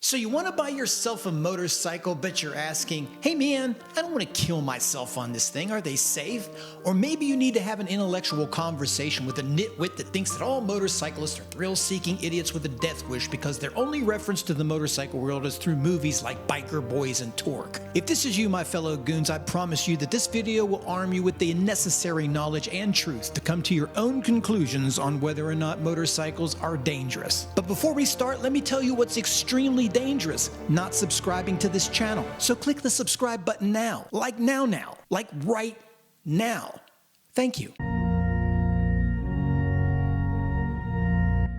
So you want to buy yourself a motorcycle, but you're asking, hey man, I don't want to kill myself on this thing. Are they safe? Or maybe you need to have an intellectual conversation with a nitwit that thinks that all motorcyclists are thrill-seeking idiots with a death wish because their only reference to the motorcycle world is through movies like Biker Boys and Torque. If this is you, my fellow goons, I promise you that this video will arm you with the necessary knowledge and truth to come to your own conclusions on whether or not motorcycles are dangerous. But before we start, let me tell you what's extremely dangerous: not subscribing to this channel. So click the subscribe button now. Like like right now. Thank you.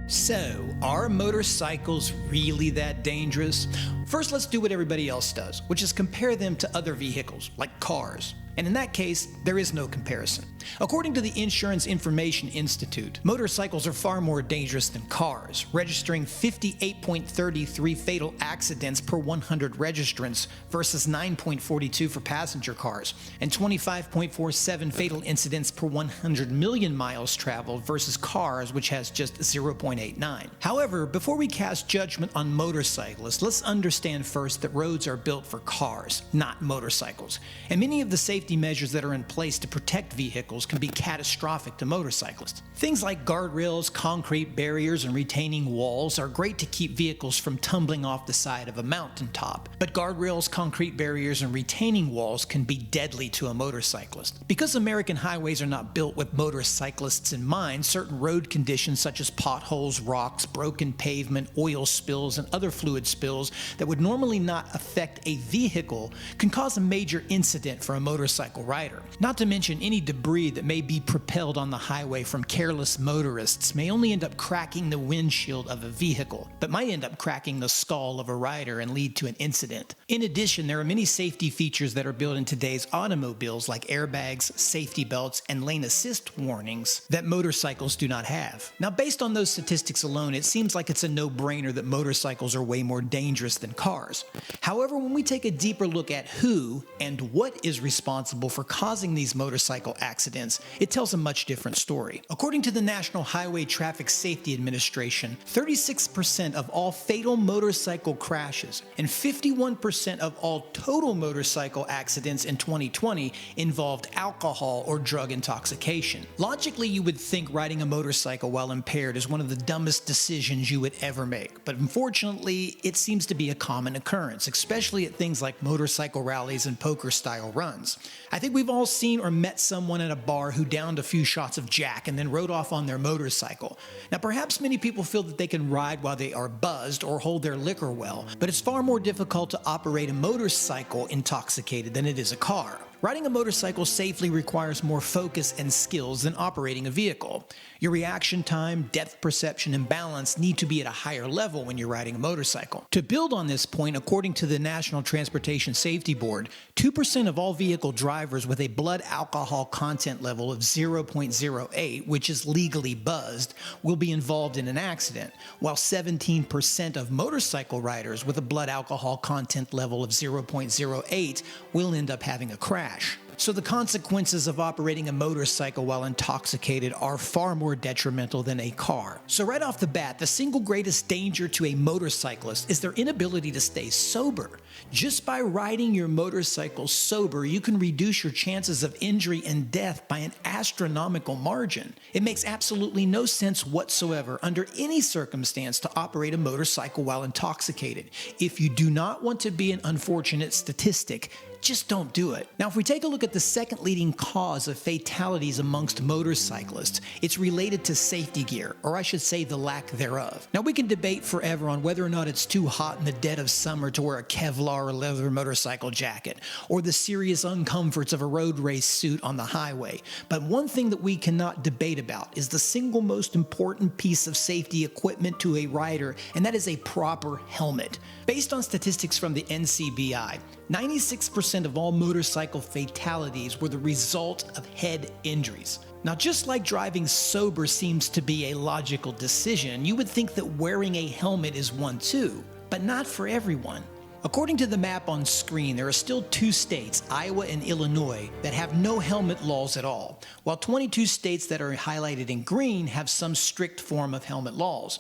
So, are motorcycles really that dangerous? First, let's do what everybody else does, which is compare them to other vehicles, like cars. And in that case, there is no comparison. According to the Insurance Information Institute, motorcycles are far more dangerous than cars, registering 58.33 fatal accidents per 100 registrants versus 9.42 for passenger cars, and 25.47 fatal incidents per 100 million miles traveled versus cars, which has just 0.89. However, before we cast judgment on motorcyclists, let's understand first that roads are built for cars, not motorcycles, and many of the safety measures that are in place to protect vehicles can be catastrophic to motorcyclists. Things like guardrails, concrete barriers, and retaining walls are great to keep vehicles from tumbling off the side of a mountaintop. But guardrails, concrete barriers, and retaining walls can be deadly to a motorcyclist. Because American highways are not built with motorcyclists in mind, certain road conditions such as potholes, rocks, broken pavement, oil spills, and other fluid spills that would normally not affect a vehicle can cause a major incident for a motorcycle rider. Not to mention any debris that may be propelled on the highway from careless motorists may only end up cracking the windshield of a vehicle, but might end up cracking the skull of a rider and lead to an incident. In addition, there are many safety features that are built in today's automobiles like airbags, safety belts, and lane assist warnings that motorcycles do not have. Now, based on those statistics alone, it seems like it's a no-brainer that motorcycles are way more dangerous than cars. However, when we take a deeper look at who and what is responsible for causing these motorcycle accidents, it tells a much different story. According to the National Highway Traffic Safety Administration, 36% of all fatal motorcycle crashes and 51% of all total motorcycle accidents in 2020 involved alcohol or drug intoxication. Logically, you would think riding a motorcycle while impaired is one of the dumbest decisions you would ever make, but unfortunately, it seems to be a common occurrence, especially at things like motorcycle rallies and poker-style runs. I think we've all seen or met someone at a bar who downed a few shots of Jack and then rode off on their motorcycle. Now, perhaps many people feel that they can ride while they are buzzed or hold their liquor well, but it's far more difficult to operate a motorcycle intoxicated than it is a car. Riding a motorcycle safely requires more focus and skills than operating a vehicle. Your reaction time, depth perception, and balance need to be at a higher level when you're riding a motorcycle. To build on this point, according to the National Transportation Safety Board, 2% of all vehicle drivers with a blood alcohol content level of 0.08, which is legally buzzed, will be involved in an accident, while 17% of motorcycle riders with a blood alcohol content level of 0.08 will end up having a crash. So the consequences of operating a motorcycle while intoxicated are far more detrimental than a car. So right off the bat, the single greatest danger to a motorcyclist is their inability to stay sober. Just by riding your motorcycle sober, you can reduce your chances of injury and death by an astronomical margin. It makes absolutely no sense whatsoever under any circumstance to operate a motorcycle while intoxicated. If you do not want to be an unfortunate statistic, just don't do it. Now, if we take a look at the second leading cause of fatalities amongst motorcyclists, it's related to safety gear, or I should say the lack thereof. Now, we can debate forever on whether or not it's too hot in the dead of summer to wear a Kevlar or leather motorcycle jacket, or the serious uncomforts of a road race suit on the highway. But one thing that we cannot debate about is the single most important piece of safety equipment to a rider, and that is a proper helmet. Based on statistics from the NCBI, 96% of all motorcycle fatalities were the result of head injuries. Now, just like driving sober seems to be a logical decision, you would think that wearing a helmet is one too, but not for everyone. According to the map on screen, there are still 2 states, Iowa and Illinois, that have no helmet laws at all, while 22 states that are highlighted in green have some strict form of helmet laws.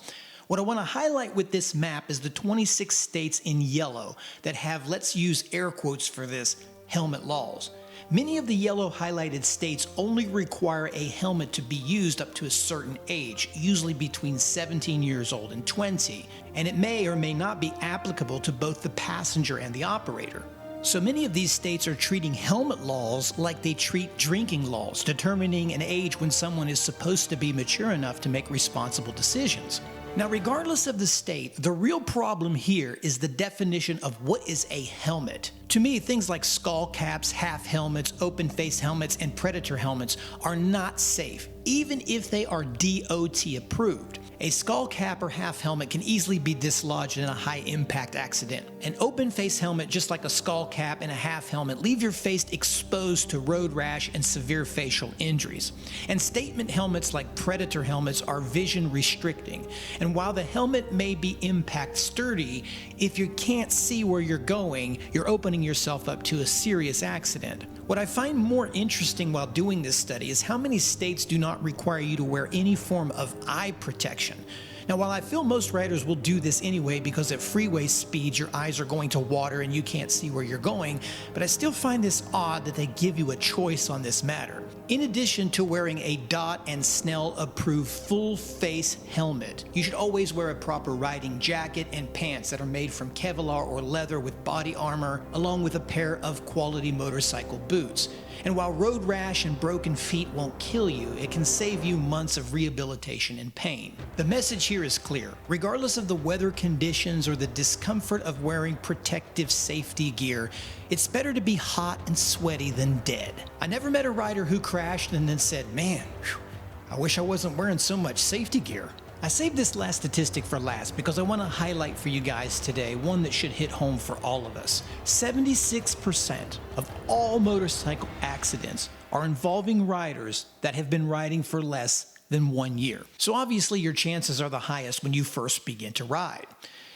What I want to highlight with this map is the 26 states in yellow that have, let's use air quotes for this, helmet laws. Many of the yellow highlighted states only require a helmet to be used up to a certain age, usually between 17 years old and 20, and it may or may not be applicable to both the passenger and the operator. So many of these states are treating helmet laws like they treat drinking laws, determining an age when someone is supposed to be mature enough to make responsible decisions. Now, regardless of the state, the real problem here is the definition of what is a helmet. To me, things like skull caps, half helmets, open face helmets, and predator helmets are not safe, even if they are DOT approved. A skull cap or half helmet can easily be dislodged in a high impact accident. An open face helmet, just like a skull cap and a half helmet, leave your face exposed to road rash and severe facial injuries. And statement helmets like predator helmets are vision restricting. And while the helmet may be impact sturdy, if you can't see where you're going, you're opening yourself up to a serious accident. What I find more interesting while doing this study is how many states do not require you to wear any form of eye protection. Now, while I feel most riders will do this anyway because at freeway speeds your eyes are going to water and you can't see where you're going, but I still find this odd that they give you a choice on this matter. In addition to wearing a DOT and Snell approved full face helmet, you should always wear a proper riding jacket and pants that are made from Kevlar or leather with body armor, along with a pair of quality motorcycle boots. And while road rash and broken feet won't kill you, it can save you months of rehabilitation and pain. The message here is clear. Regardless of the weather conditions or the discomfort of wearing protective safety gear, it's better to be hot and sweaty than dead. I never met a rider who crashed and then said, "Man, I wish I wasn't wearing so much safety gear." I saved this last statistic for last because I want to highlight for you guys today one that should hit home for all of us. 76% of all motorcycle accidents are involving riders that have been riding for less than 1 year. So obviously your chances are the highest when you first begin to ride.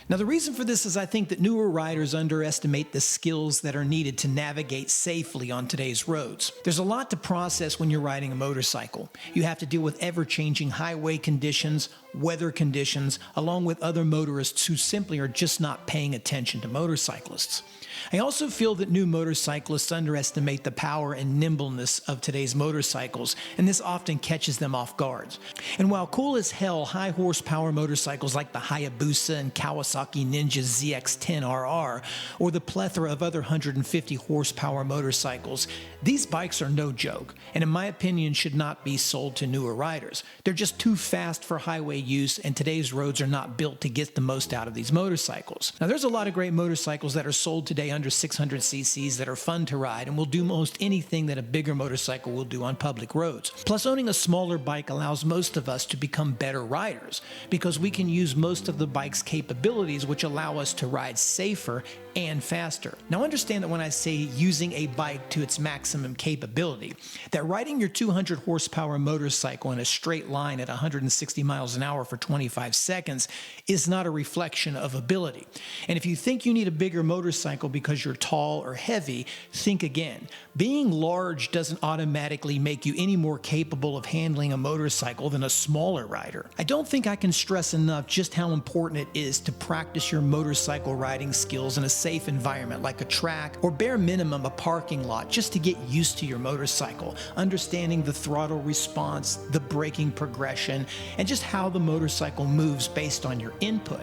Now, the reason for this is I think that newer riders underestimate the skills that are needed to navigate safely on today's roads. There's a lot to process when you're riding a motorcycle. You have to deal with ever-changing highway conditions, weather conditions, along with other motorists who simply are just not paying attention to motorcyclists. I also feel that new motorcyclists underestimate the power and nimbleness of today's motorcycles, and this often catches them off guard. And while cool as hell, high horsepower motorcycles like the Hayabusa and Kawasaki Ninja ZX-10RR, or the plethora of other 150 horsepower motorcycles, these bikes are no joke, and in my opinion should not be sold to newer riders. They're just too fast for highway use, and today's roads are not built to get the most out of these motorcycles. Now, there's a lot of great motorcycles that are sold today under 600 cc's that are fun to ride and will do most anything that a bigger motorcycle will do on public roads. Plus, owning a smaller bike allows most of us to become better riders because we can use most of the bike's capabilities, which allow us to ride safer and faster. Now, understand that when I say using a bike to its maximum capability, that riding your 200 horsepower motorcycle in a straight line at 160 miles an hour for 25 seconds is not a reflection of ability. And if you think you need a bigger motorcycle because you're tall or heavy, think again. Being large doesn't automatically make you any more capable of handling a motorcycle than a smaller rider. I don't think I can stress enough just how important it is to practice your motorcycle riding skills in a safe environment like a track or bare minimum a parking lot just to get used to your motorcycle, understanding the throttle response, the braking progression, and just how the motorcycle moves based on your input.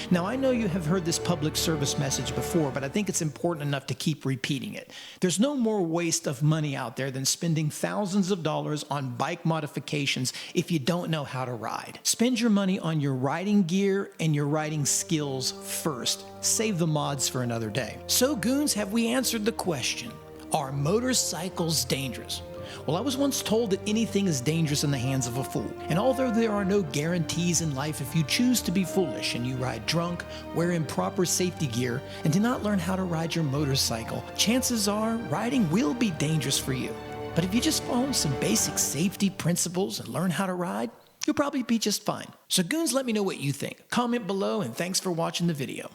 Now, I know you have heard this public service message before, but I think it's important enough to keep repeating it. There's no more waste of money out there than spending thousands of dollars on bike modifications if you don't know how to ride. Spend your money on your riding gear and your riding skills first. Save the mods for another day. So, goons, have we answered the question? Are motorcycles dangerous? Well, I was once told that anything is dangerous in the hands of a fool. And although there are no guarantees in life, if you choose to be foolish and you ride drunk, wear improper safety gear, and do not learn how to ride your motorcycle, chances are riding will be dangerous for you. But if you just follow some basic safety principles and learn how to ride, you'll probably be just fine. So, goons, let me know what you think. Comment below, and thanks for watching the video.